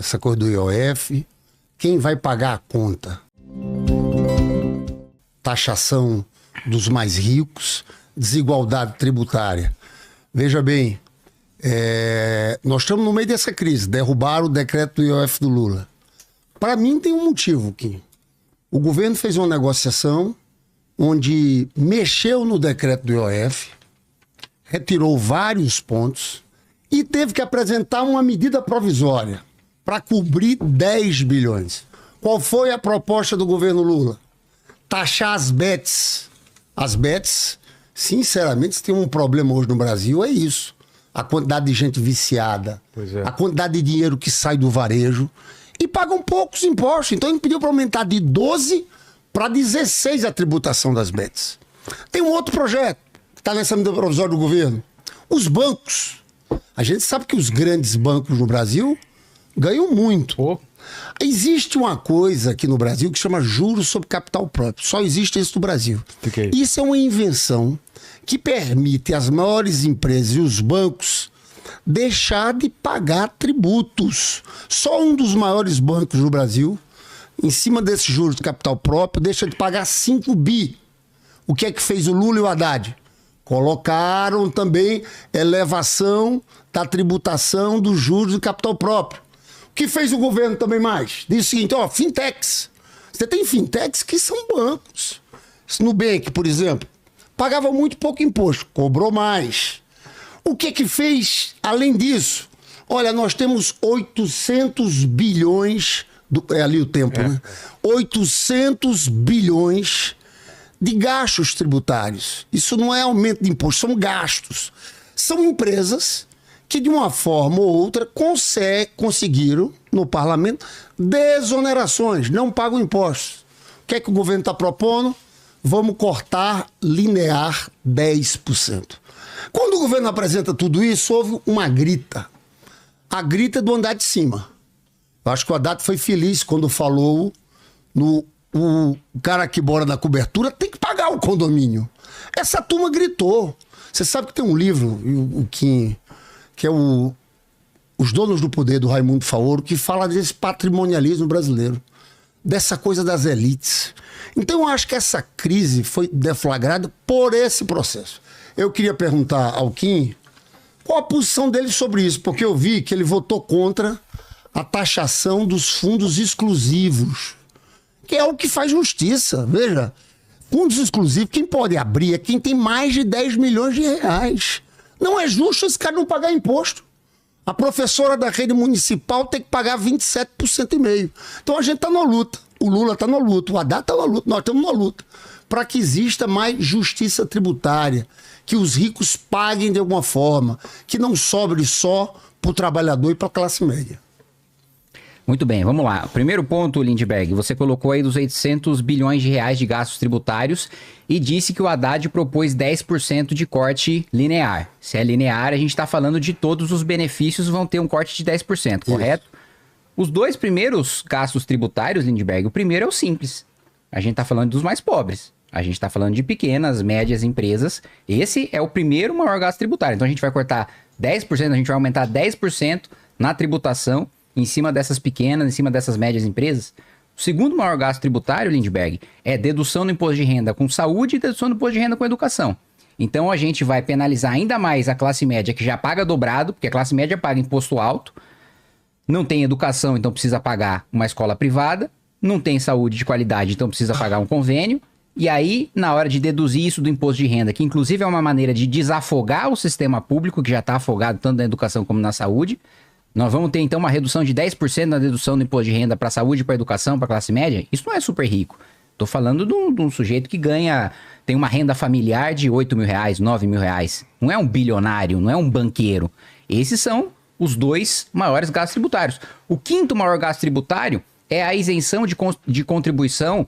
essa coisa do IOF, quem vai pagar a conta? Taxação dos mais ricos, desigualdade tributária. Veja bem, nós estamos no meio dessa crise, derrubaram o decreto do IOF do Lula. Para mim tem um motivo aqui. O governo fez uma negociação onde mexeu no decreto do IOF, retirou vários pontos e teve que apresentar uma medida provisória para cobrir 10 bilhões. Qual foi a proposta do governo Lula? Taxar as bets. As bets, sinceramente, se tem um problema hoje no Brasil, é isso. A quantidade de gente viciada, a quantidade de dinheiro que sai do varejo e pagam poucos impostos. Então ele pediu para aumentar de 12 para 16 a tributação das bets. Tem um outro projeto que está nessa medida provisória do governo. Os bancos. A gente sabe que os grandes bancos no Brasil ganham muito. Existe uma coisa aqui no Brasil que chama juros sobre capital próprio. Só existe isso no Brasil. Isso é uma invenção que permite às maiores empresas e os bancos deixar de pagar tributos. Só um dos maiores bancos do Brasil, em cima desses juros de capital próprio, deixa de pagar 5 bi. O que é que fez o Lula e o Haddad? Colocaram também elevação da tributação dos juros de capital próprio. O que fez o governo também mais? Diz o seguinte, fintechs. Você tem fintechs que são bancos. Nubank, por exemplo, pagava muito pouco imposto, cobrou mais. O que fez além disso? Olha, nós temos 800 bilhões, é ali o tempo, né? 800 bilhões de gastos tributários. Isso não é aumento de imposto, são gastos. São empresas que de uma forma ou outra conseguiram, no parlamento, desonerações, não pagam impostos. O que é que o governo está propondo? Vamos cortar linear 10%. Quando o governo apresenta tudo isso, houve uma grita. A grita do andar de cima. Eu acho que o Haddad foi feliz quando falou o cara que mora na cobertura tem que pagar o condomínio. Essa turma gritou. Você sabe que tem um livro, que é Os Donos do Poder, do Raimundo Faoro, que fala desse patrimonialismo brasileiro, dessa coisa das elites. Então eu acho que essa crise foi deflagrada por esse processo. Eu queria perguntar ao Kim qual a posição dele sobre isso, porque eu vi que ele votou contra a taxação dos fundos exclusivos, que é o que faz justiça. Veja, fundos exclusivos, quem pode abrir é quem tem mais de 10 milhões de reais. Não é justo esse cara não pagar imposto. A professora da rede municipal tem que pagar 27,5%. Então a gente está na luta. O Lula está na luta, o Haddad está na luta, nós estamos na luta. Para que exista mais justiça tributária, que os ricos paguem de alguma forma, que não sobre só para o trabalhador e para a classe média. Muito bem, vamos lá. Primeiro ponto, Lindbergh, você colocou aí dos 800 bilhões de reais de gastos tributários e disse que o Haddad propôs 10% de corte linear. Se é linear, a gente está falando de todos os benefícios vão ter um corte de 10%, correto? Isso. Os dois primeiros gastos tributários, Lindbergh, o primeiro é o simples. A gente está falando dos mais pobres. A gente está falando de pequenas, médias empresas. Esse é o primeiro maior gasto tributário. Então a gente vai cortar 10%, a gente vai aumentar 10% na tributação em cima dessas pequenas, em cima dessas médias empresas. O segundo maior gasto tributário, Lindbergh, é dedução do imposto de renda com saúde e dedução do imposto de renda com educação. Então a gente vai penalizar ainda mais a classe média, que já paga dobrado, porque a classe média paga imposto alto, não tem educação, então precisa pagar uma escola privada, não tem saúde de qualidade, então precisa pagar um convênio, e aí, na hora de deduzir isso do imposto de renda, que inclusive é uma maneira de desafogar o sistema público, que já está afogado tanto na educação como na saúde, nós vamos ter então uma redução de 10% na dedução do imposto de renda para a saúde, para a educação, para a classe média. Isso não é super rico. Estou falando de um sujeito que tem uma renda familiar de 8 mil reais, 9 mil reais. Não é um bilionário, não é um banqueiro. Esses são os dois maiores gastos tributários. O quinto maior gasto tributário é a isenção de contribuição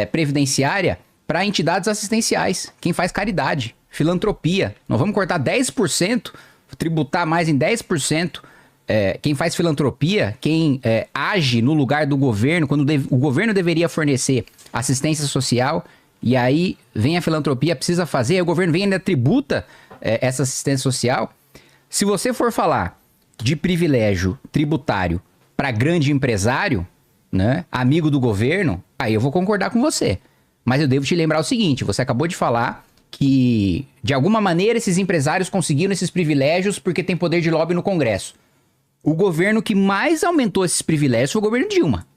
previdenciária para entidades assistenciais. Quem faz caridade, filantropia. Nós vamos cortar 10%, tributar mais em 10%. Quem faz filantropia, quem age no lugar do governo, quando o governo deveria fornecer assistência social, e aí vem a filantropia, precisa fazer, aí o governo vem e ainda tributa essa assistência social. Se você for falar de privilégio tributário para grande empresário, né, amigo do governo, aí eu vou concordar com você. Mas eu devo te lembrar o seguinte, você acabou de falar que, de alguma maneira, esses empresários conseguiram esses privilégios porque tem poder de lobby no Congresso. O governo que mais aumentou esses privilégios foi o governo Dilma.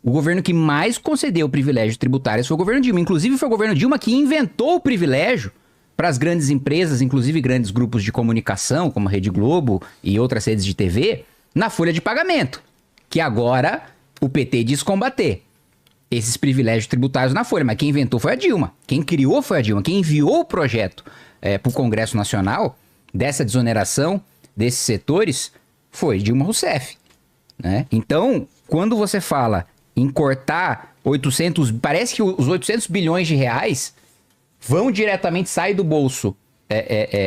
O governo que mais concedeu privilégios tributários foi o governo Dilma. Inclusive, foi o governo Dilma que inventou o privilégio para as grandes empresas, inclusive grandes grupos de comunicação, como a Rede Globo e outras redes de TV, na folha de pagamento, que agora o PT diz combater esses privilégios tributários na folha. Mas quem inventou foi a Dilma. Quem criou foi a Dilma. Quem enviou o projeto para o Congresso Nacional dessa desoneração desses setores foi Dilma Rousseff, né? Então, quando você fala em cortar 800... Parece que os 800 bilhões de reais vão diretamente sair do bolso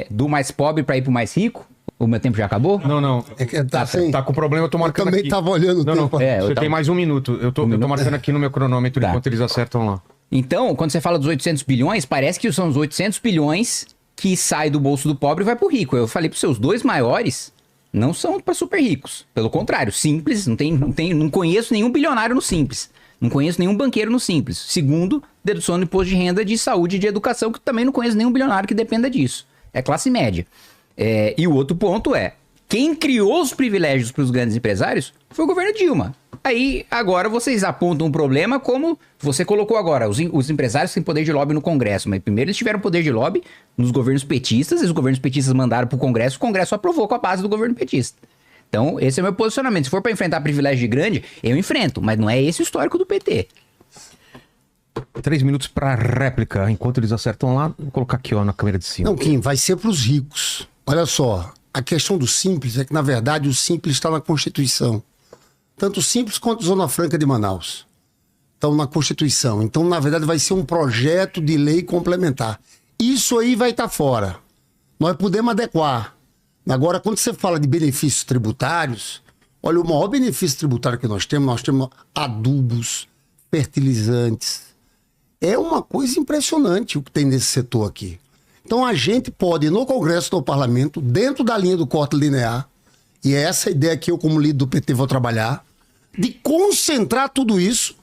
do mais pobre para ir para o mais rico. O meu tempo já acabou? Não. É que Tá com problema, eu tô marcando também aqui. tava olhando o tempo. Você tem mais um minuto. Eu tô marcando aqui no meu cronômetro enquanto eles acertam lá. Então, quando você fala dos 800 bilhões, parece que são os 800 bilhões que saem do bolso do pobre e vai pro rico. Eu falei para os seus dois maiores não são para super ricos. Pelo contrário, simples, não conheço nenhum bilionário no simples. Não conheço nenhum banqueiro no simples. Segundo, dedução do imposto de renda, de saúde e de educação, que também não conheço nenhum bilionário que dependa disso. É classe média. E o outro ponto é, quem criou os privilégios para os grandes empresários foi o governo Dilma. Aí, agora, vocês apontam um problema como você colocou agora, os empresários têm poder de lobby no Congresso, mas primeiro eles tiveram poder de lobby nos governos petistas, e os governos petistas mandaram para o Congresso aprovou com a base do governo petista. Então, esse é o meu posicionamento. Se for para enfrentar privilégio de grande, eu enfrento, mas não é esse o histórico do PT. 3 minutos para réplica. Enquanto eles acertam lá, vou colocar aqui ó, na câmera de cima. Não, Kim, vai ser para os ricos. Olha só, a questão do Simples é que, na verdade, o Simples está na Constituição. Tanto o Simples quanto a Zona Franca de Manaus estão na Constituição. Então, na verdade, vai ser um projeto de lei complementar. Isso aí vai estar fora. Nós podemos adequar. Agora, quando você fala de benefícios tributários, olha, o maior benefício tributário que nós temos adubos, fertilizantes. É uma coisa impressionante o que tem nesse setor aqui. Então a gente pode, no Congresso do Parlamento, dentro da linha do corte linear, e é essa a ideia que eu, como líder do PT, vou trabalhar, de concentrar tudo isso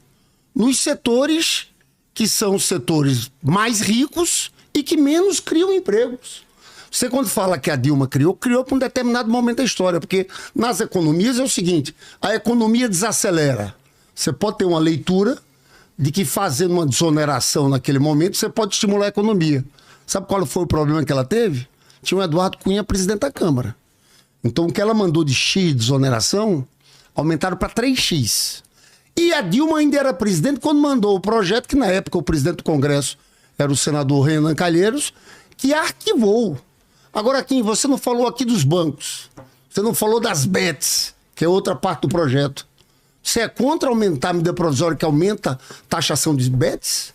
nos setores que são os setores mais ricos e que menos criam empregos. Você, quando fala que a Dilma criou para um determinado momento da história, porque nas economias é o seguinte, a economia desacelera. Você pode ter uma leitura de que fazendo uma desoneração naquele momento, você pode estimular a economia. Sabe qual foi o problema que ela teve? Tinha o Eduardo Cunha, presidente da Câmara. Então, o que ela mandou de X de desoneração, aumentaram para 3X. E a Dilma ainda era presidente quando mandou o projeto, que na época o presidente do Congresso era o senador Renan Calheiros, que arquivou. Agora, Kim, você não falou aqui dos bancos. Você não falou das bets, que é outra parte do projeto. Você é contra aumentar a medida provisória que aumenta a taxação de bets?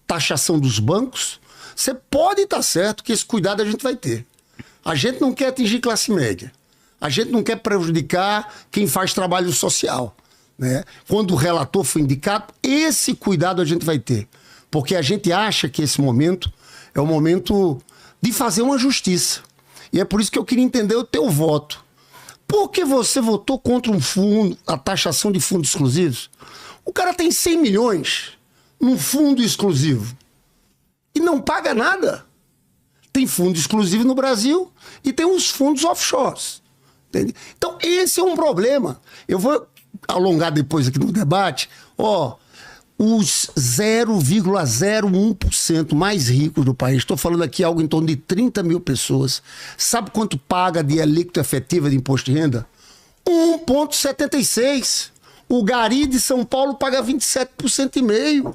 Taxação dos bancos? Você pode estar certo que esse cuidado a gente vai ter. A gente não quer atingir classe média. A gente não quer prejudicar quem faz trabalho social, né? Quando o relator foi indicado, esse cuidado a gente vai ter. Porque a gente acha que esse momento é o momento de fazer uma justiça. E é por isso que eu queria entender o teu voto. Por que você votou contra um fundo, a taxação de fundos exclusivos? O cara tem 100 milhões num fundo exclusivo e não paga nada. Tem fundo exclusivo no Brasil e tem uns fundos offshores. Entende? Então, esse é um problema. Eu vou alongar depois aqui no debate. Os 0,01% mais ricos do país, estou falando aqui algo em torno de 30 mil pessoas, sabe quanto paga de alíquota efetiva de imposto de renda? 1,76%. O Gari de São Paulo paga 27,5%.